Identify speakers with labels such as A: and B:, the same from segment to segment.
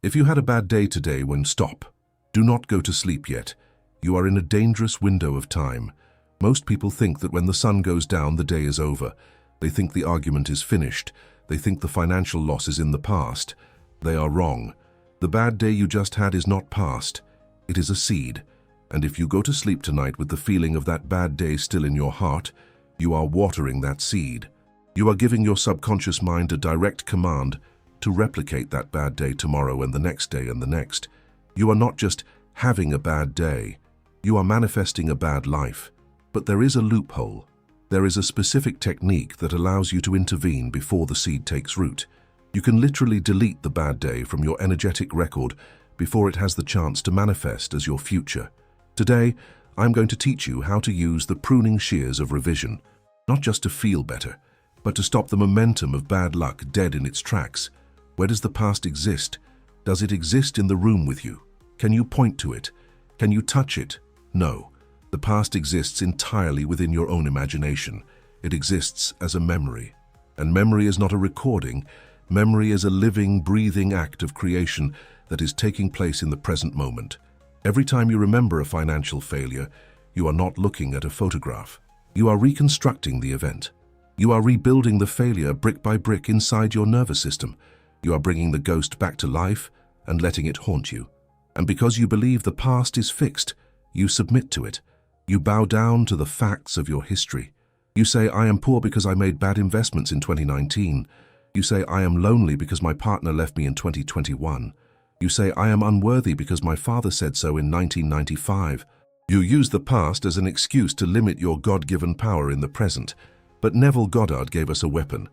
A: If you had a bad day today, stop. Do not go to sleep yet. You are in a dangerous window of time. Most people think that when the sun goes down, the day is over. They think the argument is finished. They think the financial loss is in the past. They are wrong. The bad day you just had is not past. It is a seed. And if you go to sleep tonight with the feeling of that bad day still in your heart, you are watering that seed. You are giving your subconscious mind a direct command to replicate that bad day tomorrow and the next day and the next. You are not just having a bad day. You are manifesting a bad life. But there is a loophole. There is a specific technique that allows you to intervene before the seed takes root. You can literally delete the bad day from your energetic record before it has the chance to manifest as your future. Today, I'm going to teach you how to use the pruning shears of revision, not just to feel better, but to stop the momentum of bad luck dead in its tracks. Where does the past exist? Does it exist in the room with you? Can you point to it? Can you touch it? No. The past exists entirely within your own imagination. It exists as a memory. And memory is not a recording. Memory is a living, breathing act of creation that is taking place in the present moment. Every time you remember a financial failure, you are not looking at a photograph. You are reconstructing the event. You are rebuilding the failure brick by brick inside your nervous system. You are bringing the ghost back to life and letting it haunt you. And because you believe the past is fixed, you submit to it. You bow down to the facts of your history. You say, I am poor because I made bad investments in 2019. You say, I am lonely because my partner left me in 2021. You say, I am unworthy because my father said so in 1995. You use the past as an excuse to limit your God-given power in the present. But Neville Goddard gave us a weapon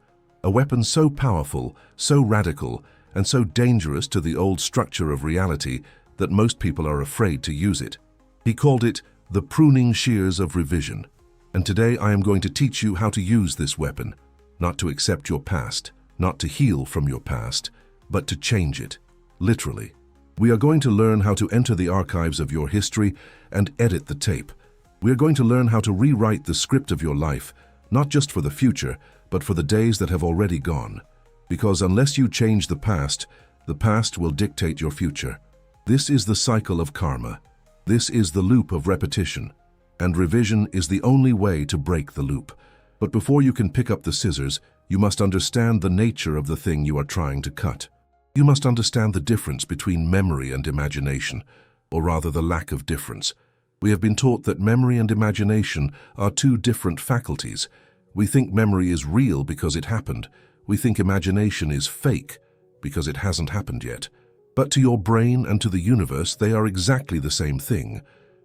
A: so powerful, so radical, and so dangerous to the old structure of reality that most people are afraid to use it. He called it the pruning shears of revision. And today I am going to teach you how to use this weapon, not to accept your past, not to heal from your past, but to change it, literally. We are going to learn how to enter the archives of your history and edit the tape. We are going to learn how to rewrite the script of your life, not just for the future, but for the days that have already gone. Because unless you change the past will dictate your future. This is the cycle of karma. This is the loop of repetition. And revision is the only way to break the loop. But before you can pick up the scissors, you must understand the nature of the thing you are trying to cut. You must understand the difference between memory and imagination, or rather the lack of difference. We have been taught that memory and imagination are two different faculties. We think memory is real because it happened. We think imagination is fake because it hasn't happened yet. But to your brain and to the universe, they are exactly the same thing.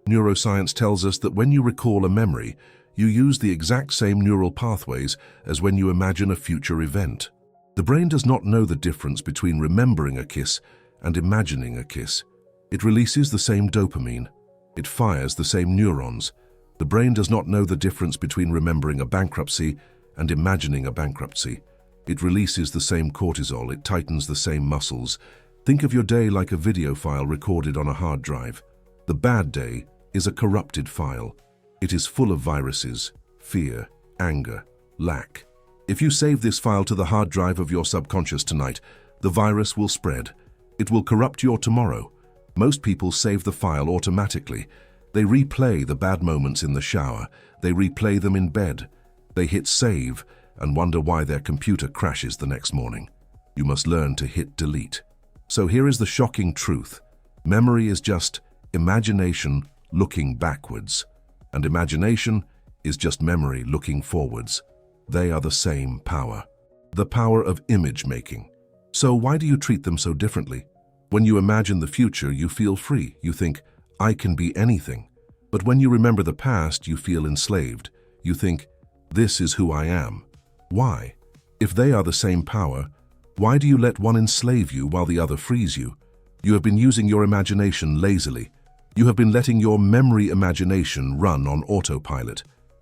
A: Neuroscience tells us that when you recall a memory, you use the exact same neural pathways as when you imagine a future event. The brain does not know the difference between remembering a kiss and imagining a kiss. It releases the same dopamine. It fires the same neurons. The brain does not know the difference between remembering a bankruptcy and imagining a bankruptcy. It releases the same cortisol. It tightens the same muscles. Think of your day like a video file recorded on a hard drive. The bad day is a corrupted file. It is full of viruses, fear, anger, lack. If you save this file to the hard drive of your subconscious tonight, the virus will spread. It will corrupt your tomorrow. Most people save the file automatically. They replay the bad moments in the shower. They replay them in bed. They hit save and wonder why their computer crashes the next morning. You must learn to hit delete. So here is the shocking truth. Memory is just imagination looking backwards, and imagination is just memory looking forwards. They are the same power. The power of image making. So why do you treat them so differently? When you imagine the future, you feel free. You think, I can be anything. But when you remember the past, you feel enslaved. You think, this is who I am. Why? If they are the same power, why do you let one enslave you while the other frees you? You have been using your imagination lazily. You have been letting your memory imagination run on autopilot.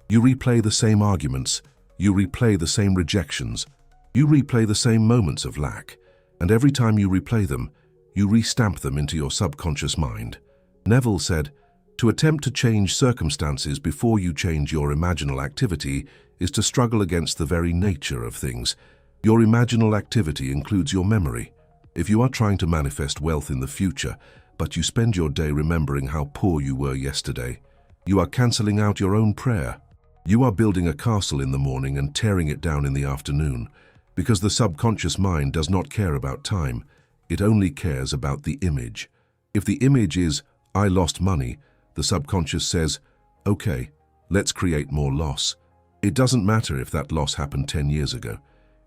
A: You replay the same arguments. You replay the same rejections. You replay the same moments of lack. And every time you replay them, you restamp them into your subconscious mind. Neville said, to attempt to change circumstances before you change your imaginal activity is to struggle against the very nature of things. Your imaginal activity includes your memory. If you are trying to manifest wealth in the future, but you spend your day remembering how poor you were yesterday, you are cancelling out your own prayer. You are building a castle in the morning and tearing it down in the afternoon, because the subconscious mind does not care about time. It only cares about the image. If the image is, "I lost money," the subconscious says, "Okay, let's create more loss." It doesn't matter if that loss happened 10 years ago.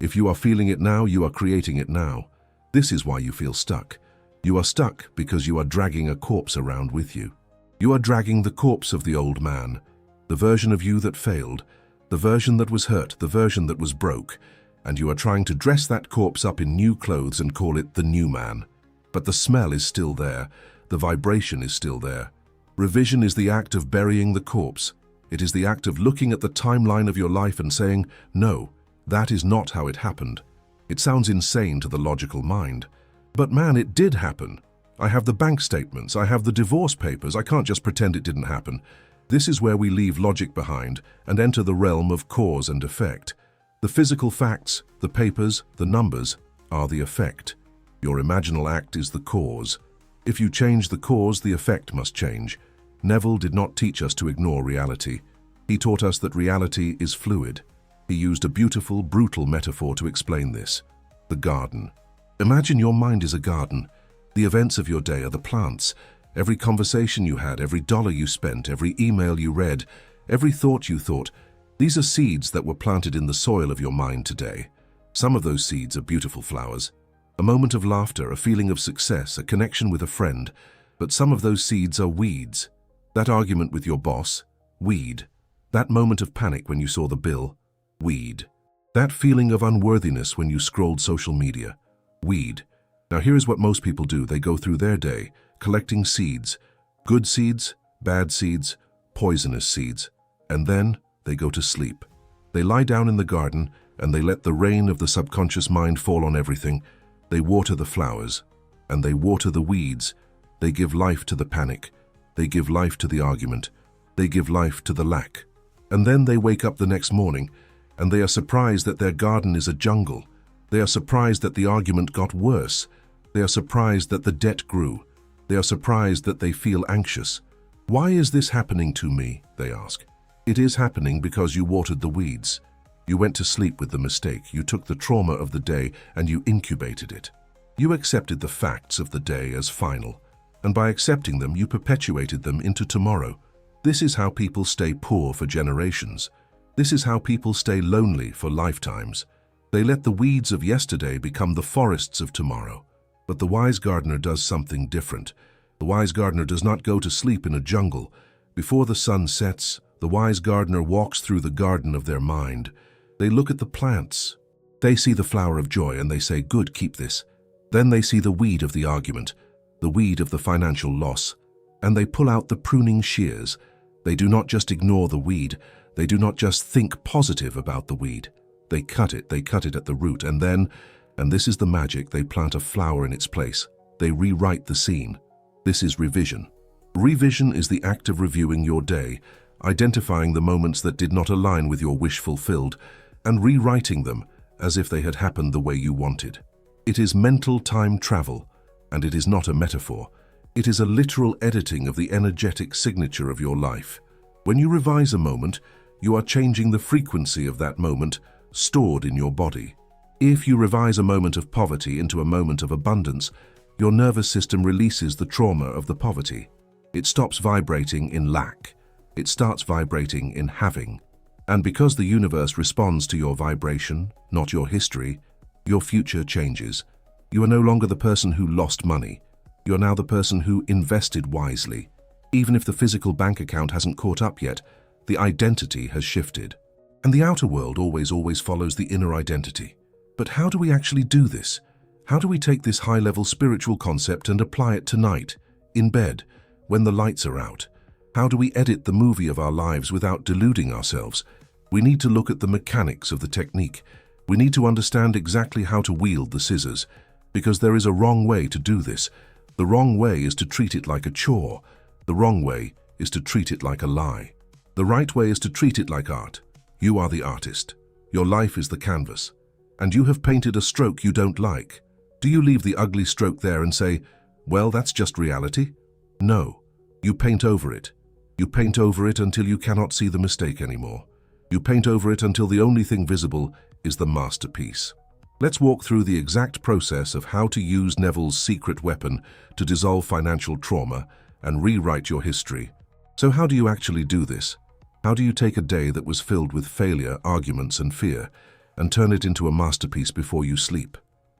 A: If you are feeling it now, you are creating it now. This is why you feel stuck. You are stuck because you are dragging a corpse around with you. You are dragging the corpse of the old man, the version of you that failed, the version that was hurt, the version that was broke, and you are trying to dress that corpse up in new clothes and call it the new man. But the smell is still there, the vibration is still there. Revision is the act of burying the corpse. It is the act of looking at the timeline of your life and saying, "No, that is not how it happened." It sounds insane to the logical mind. But man, it did happen. I have the bank statements, I have the divorce papers, I can't just pretend it didn't happen. This is where we leave logic behind and enter the realm of cause and effect. The physical facts, the papers, the numbers, are the effect. Your imaginal act is the cause. If you change the cause, the effect must change. Neville did not teach us to ignore reality. He taught us that reality is fluid. He used a beautiful, brutal metaphor to explain this. The garden. Imagine your mind is a garden. The events of your day are the plants. Every conversation you had, every dollar you spent, every email you read, every thought you thought, these are seeds that were planted in the soil of your mind today. Some of those seeds are beautiful flowers. A moment of laughter, a feeling of success, a connection with a friend. But some of those seeds are weeds. That argument with your boss, weed. That moment of panic when you saw the bill, weed. That feeling of unworthiness when you scrolled social media, weed. Now here is what most people do. They go through their day collecting seeds, good seeds, bad seeds, poisonous seeds, and then they go to sleep. They lie down in the garden and they let the rain of the subconscious mind fall on everything. They water the flowers and they water the weeds. They give life to the panic. They give life to the argument. They give life to the lack. And then they wake up the next morning and they are surprised that their garden is a jungle. They are surprised that the argument got worse. They are surprised that the debt grew. They are surprised that they feel anxious. Why is this happening to me? They ask. It is happening because you watered the weeds. You went to sleep with the mistake. You took the trauma of the day and you incubated it. You accepted the facts of the day as final. And by accepting them, you perpetuated them into tomorrow. This is how people stay poor for generations. This is how people stay lonely for lifetimes. They let the weeds of yesterday become the forests of tomorrow. But the wise gardener does something different. The wise gardener does not go to sleep in a jungle. Before the sun sets, the wise gardener walks through the garden of their mind. They look at the plants. They see the flower of joy and they say, "Good, keep this." Then they see the weed of the argument, the weed of the financial loss, and they pull out the pruning shears. They do not just ignore the weed. They do not just think positive about the weed. They cut it at the root, and then, and this is the magic, they plant a flower in its place. They rewrite the scene. This is revision. Revision is the act of reviewing your day, identifying the moments that did not align with your wish fulfilled, and rewriting them as if they had happened the way you wanted. It is mental time travel, and it is not a metaphor. It is a literal editing of the energetic signature of your life. When you revise a moment, you are changing the frequency of that moment stored in your body. If you revise a moment of poverty into a moment of abundance, your nervous system releases the trauma of the poverty. It stops vibrating in lack. It starts vibrating in having. And because the universe responds to your vibration, not your history, your future changes. You are no longer the person who lost money. You are now the person who invested wisely. Even if the physical bank account hasn't caught up yet, the identity has shifted. And the outer world always follows the inner identity. But how do we actually do this? How do we take this high-level spiritual concept and apply it tonight, in bed, when the lights are out? How do we edit the movie of our lives without deluding ourselves? We need to look at the mechanics of the technique. We need to understand exactly how to wield the scissors, because there is a wrong way to do this. The wrong way is to treat it like a chore. The wrong way is to treat it like a lie. The right way is to treat it like art. You are the artist. Your life is the canvas. And you have painted a stroke you don't like. Do you leave the ugly stroke there and say, well, that's just reality? No. You paint over it. You paint over it until you cannot see the mistake anymore. You paint over it until the only thing visible is the masterpiece. Let's walk through the exact process of how to use Neville's secret weapon to dissolve financial trauma and rewrite your history. So how do you actually do this? How do you take a day that was filled with failure, arguments, and fear and turn it into a masterpiece before you sleep?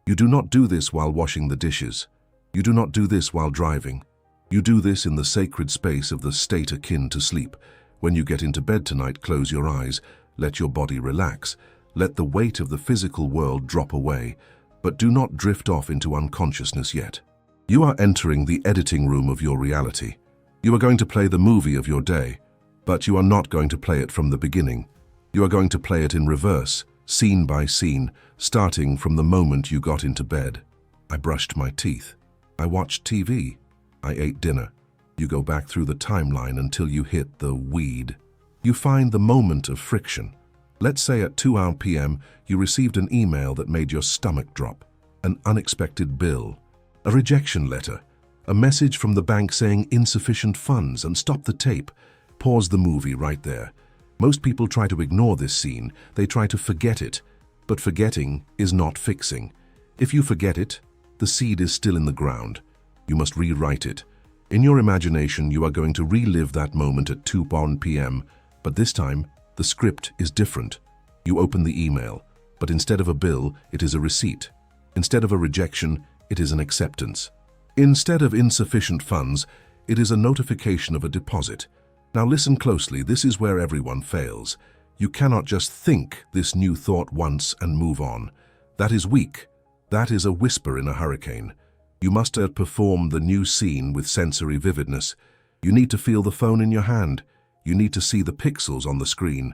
A: You do not do this while washing the dishes. You do not do this while driving. You do this in the sacred space of the state akin to sleep. When you get into bed tonight, close your eyes, let your body relax, let the weight of the physical world drop away, but do not drift off into unconsciousness yet. You are entering the editing room of your reality. You are going to play the movie of your day, but you are not going to play it from the beginning. You are going to play it in reverse, scene by scene, starting from the moment you got into bed. I brushed my teeth. I watched TV. I ate dinner. You go back through the timeline until you hit the weed. You find the moment of friction. Let's say at 2 p.m. you received an email that made your stomach drop, an unexpected bill, a rejection letter, a message from the bank saying insufficient funds, and stop the tape. Pause the movie right there. Most people try to ignore this scene. They try to forget it. But forgetting is not fixing. If you forget it, the seed is still in the ground. You must rewrite it. In your imagination, you are going to relive that moment at 2 p.m., but this time, the script is different. You open the email, but instead of a bill, it is a receipt. Instead of a rejection, it is an acceptance. Instead of insufficient funds, it is a notification of a deposit. Now listen closely, this is where everyone fails. You cannot just think this new thought once and move on. That is weak. That is a whisper in a hurricane. You must perform the new scene with sensory vividness. You need to feel the phone in your hand. You need to see the pixels on the screen.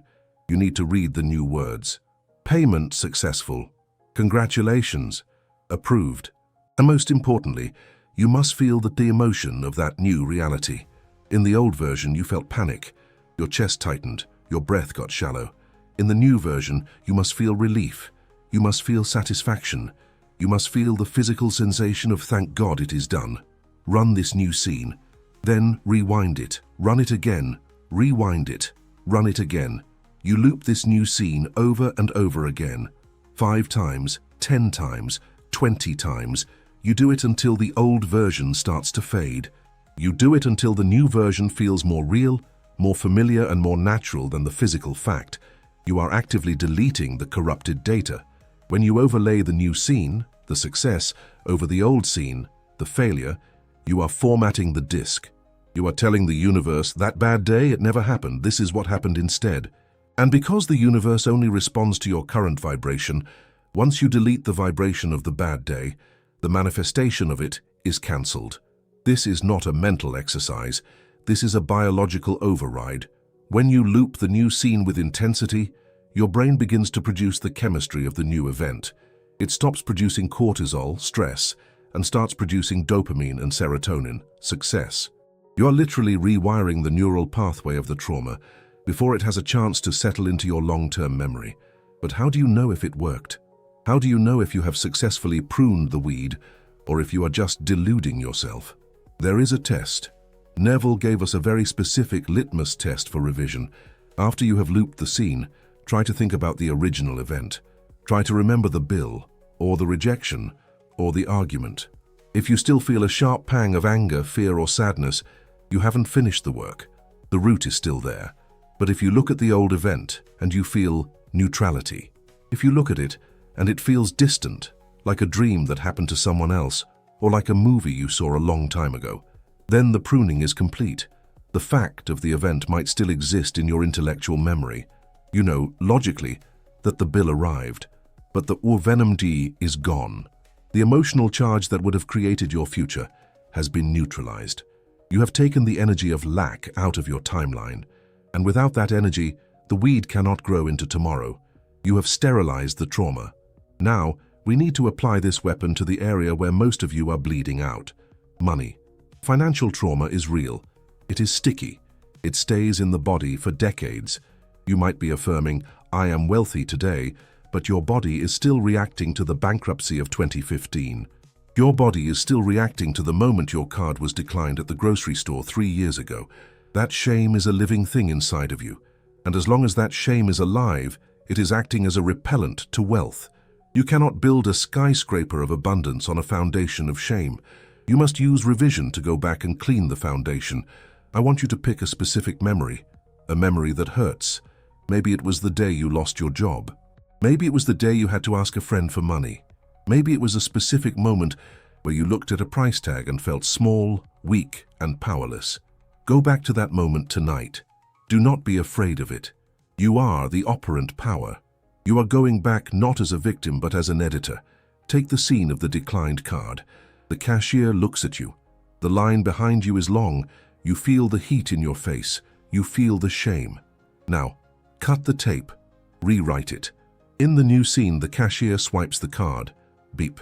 A: You need to read the new words. Payment successful. Congratulations. Approved. And most importantly, you must feel the emotion of that new reality. In the old version, you felt panic. Your chest tightened. Your breath got shallow. In the new version, you must feel relief. You must feel satisfaction. You must feel the physical sensation of thank God it is done. Run this new scene. Then rewind it. Run it again. Rewind it. Run it again. You loop this new scene over and over again. 5 times, 10 times, 20 times. You do it until the old version starts to fade. You do it until the new version feels more real, more familiar, and more natural than the physical fact. You are actively deleting the corrupted data. When you overlay the new scene, the success, over the old scene, the failure, you are formatting the disk. You are telling the universe, that bad day, it never happened. This is what happened instead. And because the universe only responds to your current vibration, once you delete the vibration of the bad day, the manifestation of it is cancelled. This is not a mental exercise. This is a biological override. When you loop the new scene with intensity, your brain begins to produce the chemistry of the new event. It stops producing cortisol, stress, and starts producing dopamine and serotonin, success. You are literally rewiring the neural pathway of the trauma before it has a chance to settle into your long-term memory. But how do you know if it worked? How do you know if you have successfully pruned the weed or if you are just deluding yourself? There is a test. Neville gave us a very specific litmus test for revision. After you have looped the scene, try to think about the original event. Try to remember the bill, or the rejection, or the argument. If you still feel a sharp pang of anger, fear, or sadness, you haven't finished the work. The root is still there. But if you look at the old event and you feel neutrality, if you look at it and it feels distant, like a dream that happened to someone else, or like a movie you saw a long time ago, then the pruning is complete. The fact of the event might still exist in your intellectual memory. You know, logically, that the bill arrived, but the venom D is gone. The emotional charge that would have created your future has been neutralized. You have taken the energy of lack out of your timeline, and without that energy, the weed cannot grow into tomorrow. You have sterilized the trauma. Now, we need to apply this weapon to the area where most of you are bleeding out. Money. Financial trauma is real. It is sticky. It stays in the body for decades. You might be affirming, I am wealthy today, but your body is still reacting to the bankruptcy of 2015. Your body is still reacting to the moment your card was declined at the grocery store 3 years ago. That shame is a living thing inside of you, and as long as that shame is alive, it is acting as a repellent to wealth. You cannot build a skyscraper of abundance on a foundation of shame. You must use revision to go back and clean the foundation. I want you to pick a specific memory, a memory that hurts. Maybe it was the day you lost your job. Maybe it was the day you had to ask a friend for money. Maybe it was a specific moment where you looked at a price tag and felt small, weak, and powerless. Go back to that moment tonight. Do not be afraid of it. You are the operant power. You are going back not as a victim but as an editor. Take the scene of the declined card. The cashier looks at you. The line behind you is long. You feel the heat in your face. You feel the shame. Now, cut the tape. Rewrite it. In the new scene, the cashier swipes the card. Beep.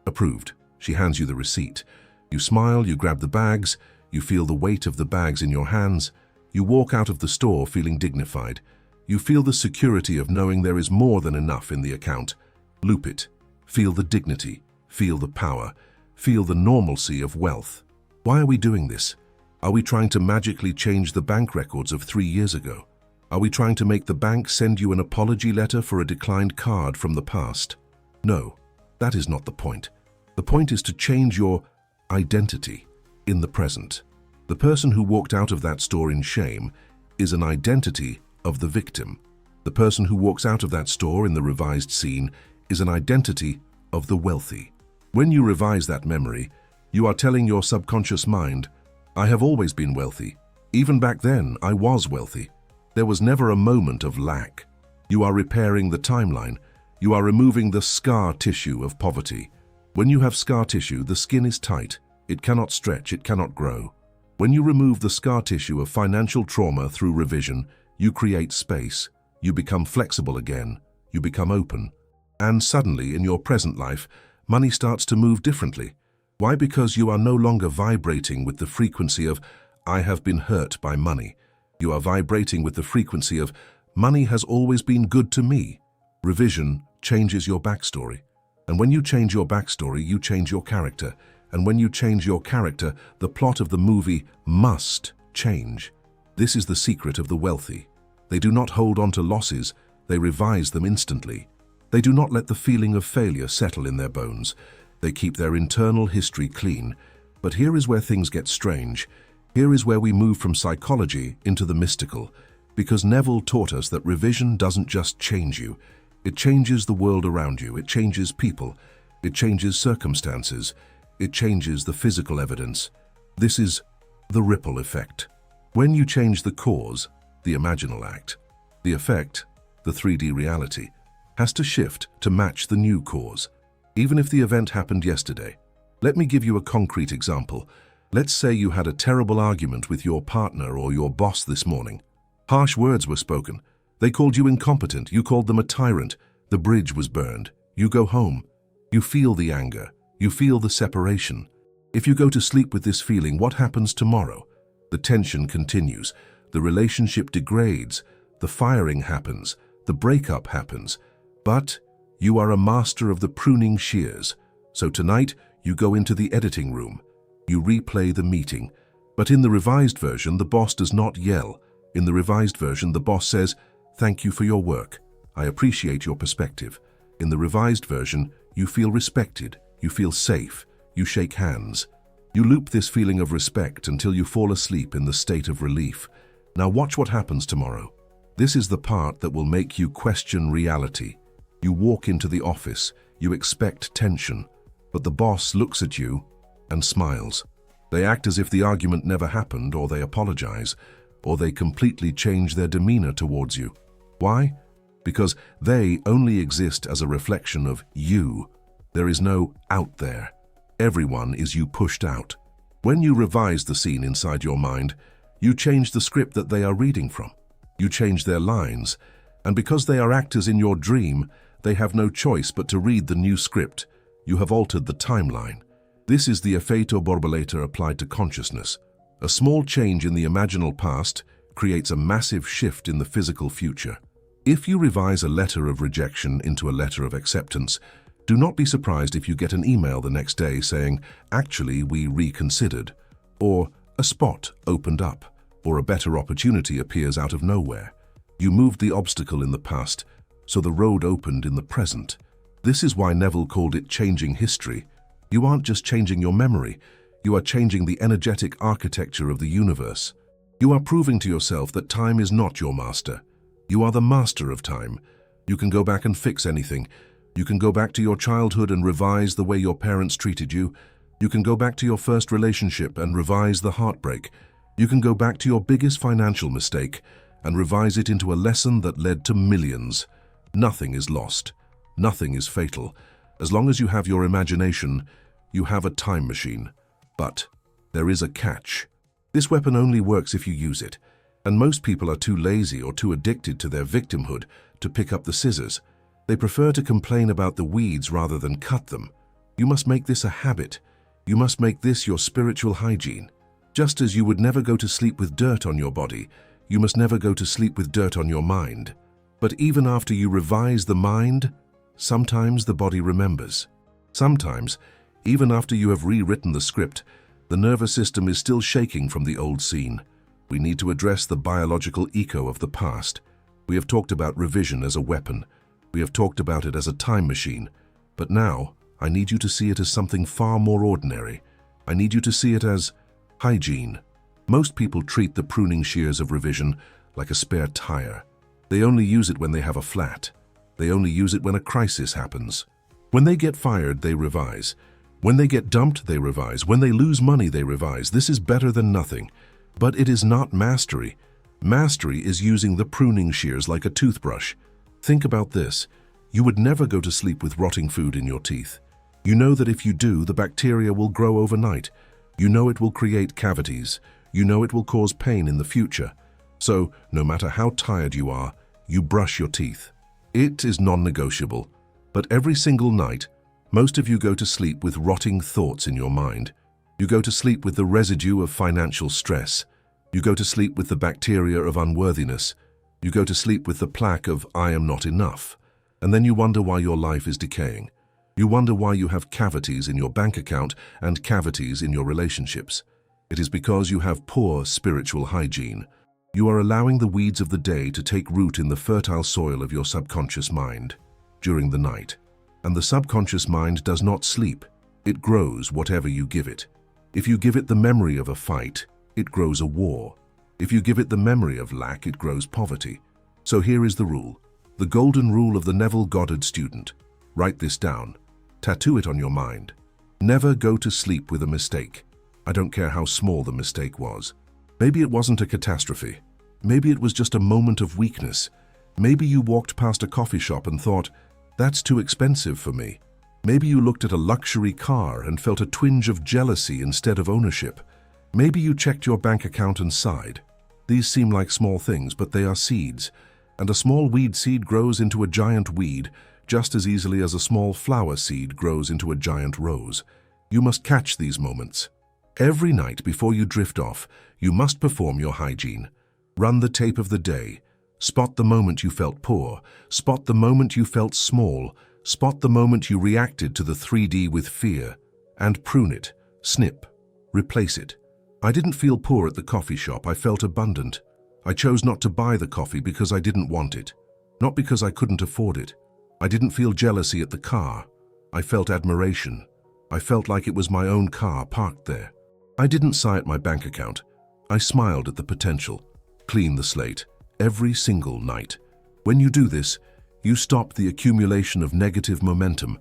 A: Approved. She hands you the receipt. You smile, you grab the bags, you feel the weight of the bags in your hands. You walk out of the store feeling dignified. You feel the security of knowing there is more than enough in the account. Loop it. Feel the dignity. Feel the power. Feel the normalcy of wealth. Why are we doing this? Are we trying to magically change the bank records of 3 years ago? Are we trying to make the bank send you an apology letter for a declined card from the past? No. That is not the point. The point is to change your identity in the present. The person who walked out of that store in shame is an identity of the victim. The person who walks out of that store in the revised scene is an identity of the wealthy. When you revise that memory, you are telling your subconscious mind, I have always been wealthy. Even back then, I was wealthy. There was never a moment of lack. You are repairing the timeline. You are removing the scar tissue of poverty. When you have scar tissue, the skin is tight. It cannot stretch, it cannot grow. When you remove the scar tissue of financial trauma through revision, you create space. You become flexible again. You become open. And suddenly, in your present life, money starts to move differently. Why? Because you are no longer vibrating with the frequency of, I have been hurt by money. You are vibrating with the frequency of, money has always been good to me. Revision changes your backstory. And when you change your backstory, you change your character. And when you change your character, the plot of the movie must change. This is the secret of the wealthy. They do not hold on to losses, they revise them instantly. They do not let the feeling of failure settle in their bones. They keep their internal history clean. But here is where things get strange. Here is where we move from psychology into the mystical. Because Neville taught us that revision doesn't just change you. It changes the world around you. It changes people. It changes circumstances. It changes the physical evidence. This is the ripple effect. When you change the cause, the imaginal act, the effect, the 3D reality, has to shift to match the new cause, even if the event happened yesterday. Let me give you a concrete example. Let's say you had a terrible argument with your partner or your boss this morning. Harsh words were spoken. They called you incompetent. You called them a tyrant. The bridge was burned. You go home. You feel the anger. You feel the separation. If you go to sleep with this feeling, what happens tomorrow? The tension continues. The relationship degrades. The firing happens. The breakup happens. But you are a master of the pruning shears. So tonight, you go into the editing room. You replay the meeting. But in the revised version, the boss does not yell. In the revised version, the boss says, "Thank you for your work. I appreciate your perspective." In the revised version, you feel respected, you feel safe, you shake hands. You loop this feeling of respect until you fall asleep in the state of relief. Now watch what happens tomorrow. This is the part that will make you question reality. You walk into the office, you expect tension, but the boss looks at you and smiles. They act as if the argument never happened, or they apologize, or they completely change their demeanor towards you. Why? Because they only exist as a reflection of you. There is no out there. Everyone is you pushed out. When you revise the scene inside your mind, you change the script that they are reading from. You change their lines, and because they are actors in your dream, they have no choice but to read the new script. You have altered the timeline. This is the efeito borboleta applied to consciousness. A small change in the imaginal past creates a massive shift in the physical future. If you revise a letter of rejection into a letter of acceptance, Do not be surprised if you get an email the next day saying, "Actually, we reconsidered," or "A spot opened up," or "A better opportunity appears out of nowhere." You moved the obstacle in the past, so the road opened in the present. This is why Neville called it changing history. You aren't just changing your memory, you are changing the energetic architecture of the universe. You are proving to yourself that time is not your master. You are the master of time. You can go back and fix anything. You can go back to your childhood and revise the way your parents treated you. You can go back to your first relationship and revise the heartbreak. You can go back to your biggest financial mistake and revise it into a lesson that led to millions. Nothing is lost. Nothing is fatal. As long as you have your imagination, you have a time machine. But there is a catch. This weapon only works if you use it, and most people are too lazy or too addicted to their victimhood to pick up the scissors. They prefer to complain about the weeds rather than cut them. You must make this a habit. You must make this your spiritual hygiene. Just as you would never go to sleep with dirt on your body, you must never go to sleep with dirt on your mind. But even after you revise the mind, sometimes the body remembers. Sometimes, even after you have rewritten the script, the nervous system is still shaking from the old scene. We need to address the biological echo of the past. We have talked about revision as a weapon. We have talked about it as a time machine. But now, I need you to see it as something far more ordinary. I need you to see it as hygiene. Most people treat the pruning shears of revision like a spare tire. They only use it when they have a flat. They only use it when a crisis happens. When they get fired, they revise. When they get dumped, they revise. When they lose money, they revise. This is better than nothing. But it is not mastery. Mastery is using the pruning shears like a toothbrush. Think about this. You would never go to sleep with rotting food in your teeth. You know that if you do, the bacteria will grow overnight. You know it will create cavities. You know it will cause pain in the future. So, no matter how tired you are, you brush your teeth. It is non-negotiable. But every single night, most of you go to sleep with rotting thoughts in your mind. You go to sleep with the residue of financial stress. You go to sleep with the bacteria of unworthiness. You go to sleep with the plaque of "I am not enough." And then you wonder why your life is decaying. You wonder why you have cavities in your bank account and cavities in your relationships. It is because you have poor spiritual hygiene. You are allowing the weeds of the day to take root in the fertile soil of your subconscious mind during the night. And the subconscious mind does not sleep. It grows whatever you give it. If you give it the memory of a fight, it grows a war. If you give it the memory of lack, it grows poverty. So here is the rule, the golden rule of the Neville Goddard student. Write this down. Tattoo it on your mind. Never go to sleep with a mistake. I don't care how small the mistake was. Maybe it wasn't a catastrophe. Maybe it was just a moment of weakness. Maybe you walked past a coffee shop and thought, "That's too expensive for me." Maybe you looked at a luxury car and felt a twinge of jealousy instead of ownership. Maybe you checked your bank account and sighed. These seem like small things, but they are seeds. And a small weed seed grows into a giant weed, just as easily as a small flower seed grows into a giant rose. You must catch these moments. Every night before you drift off, you must perform your hygiene. Run the tape of the day. Spot the moment you felt poor. Spot the moment you felt small. Spot the moment you reacted to the 3D with fear. And prune it. Snip. Replace it. I didn't feel poor at the coffee shop. I felt abundant. I chose not to buy the coffee because I didn't want it. Not because I couldn't afford it. I didn't feel jealousy at the car. I felt admiration. I felt like it was my own car parked there. I didn't sigh at my bank account. I smiled at the potential. Clean the slate. Every single night. When you do this, you stop the accumulation of negative momentum.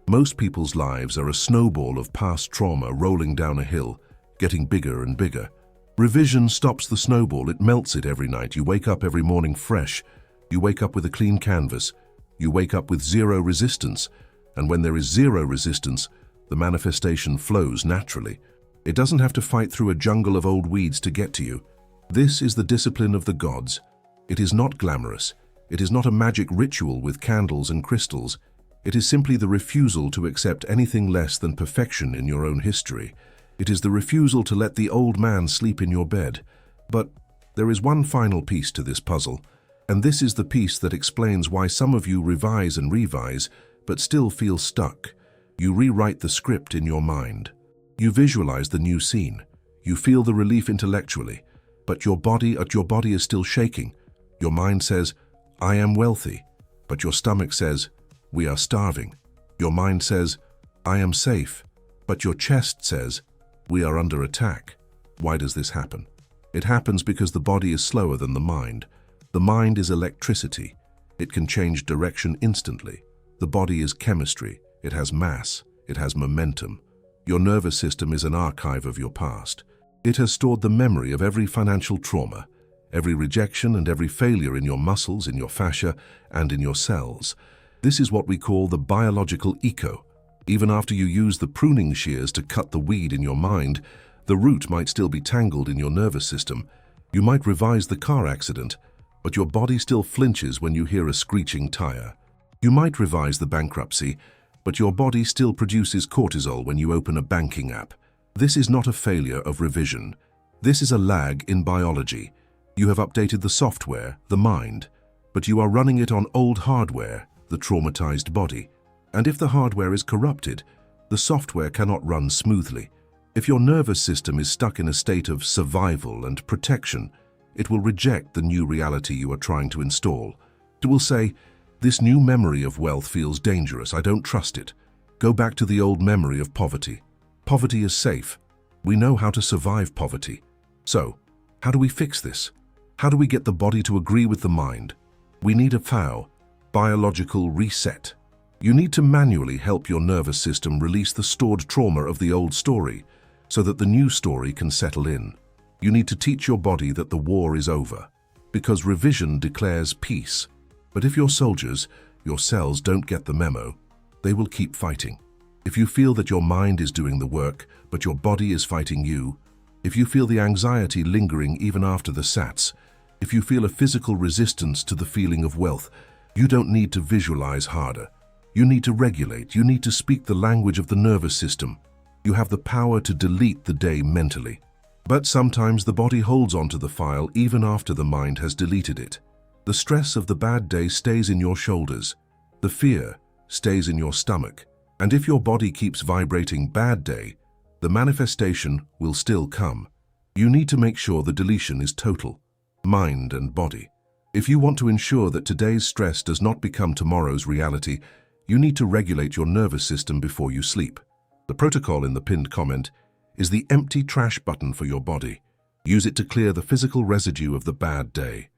A: Most people's lives are a snowball of past trauma rolling down a hill, getting bigger and bigger. Revision stops the snowball. It melts it every night. You wake up every morning fresh. You wake up with a clean canvas. You wake up with zero resistance. And when there is zero resistance, the manifestation flows naturally. It doesn't have to fight through a jungle of old weeds to get to you. This is the discipline of the gods. It is not glamorous. It is not a magic ritual with candles and crystals. It is simply the refusal to accept anything less than perfection in your own history. It is the refusal to let the old man sleep in your bed. But there is one final piece to this puzzle, and this is the piece that explains why some of you revise and revise, but still feel stuck. You rewrite the script in your mind. You visualize the new scene. You feel the relief intellectually, but your body is still shaking. Your mind says, I am wealthy, but your stomach says, we are starving. Your mind says, I am safe, but your chest says, we are under attack. Why does this happen? It happens because the body is slower than the mind. The mind is electricity. It can change direction instantly. The body is chemistry. It has mass. It has momentum. Your nervous system is an archive of your past. It has stored the memory of every financial trauma, every rejection and every failure in your muscles, in your fascia, and in your cells. This is what we call the biological echo. Even after you use the pruning shears to cut the weed in your mind, the root might still be tangled in your nervous system. You might revise the car accident, but your body still flinches when you hear a screeching tire. You might revise the bankruptcy, but your body still produces cortisol when you open a banking app. This is not a failure of revision. This is a lag in biology. You have updated the software, the mind, but you are running it on old hardware, the traumatized body. And if the hardware is corrupted, the software cannot run smoothly. If your nervous system is stuck in a state of survival and protection, it will reject the new reality you are trying to install. It will say, this new memory of wealth feels dangerous, I don't trust it. Go back to the old memory of poverty. Poverty is safe. We know how to survive poverty. So, how do we fix this? How do we get the body to agree with the mind? We need a FOW, biological reset. You need to manually help your nervous system release the stored trauma of the old story, so that the new story can settle in. You need to teach your body that the war is over, because revision declares peace. But if your soldiers, your cells don't get the memo, they will keep fighting. If you feel that your mind is doing the work, but your body is fighting you, if you feel the anxiety lingering even after the SATs, if you feel a physical resistance to the feeling of wealth, you don't need to visualize harder. You need to regulate. You need to speak the language of the nervous system. You have the power to delete the day mentally. But sometimes the body holds onto the file even after the mind has deleted it. The stress of the bad day stays in your shoulders. The fear stays in your stomach. And if your body keeps vibrating bad day, the manifestation will still come. You need to make sure the deletion is total, mind and body. If you want to ensure that today's stress does not become tomorrow's reality, you need to regulate your nervous system before you sleep. The protocol in the pinned comment is the empty trash button for your body. Use it to clear the physical residue of the bad day.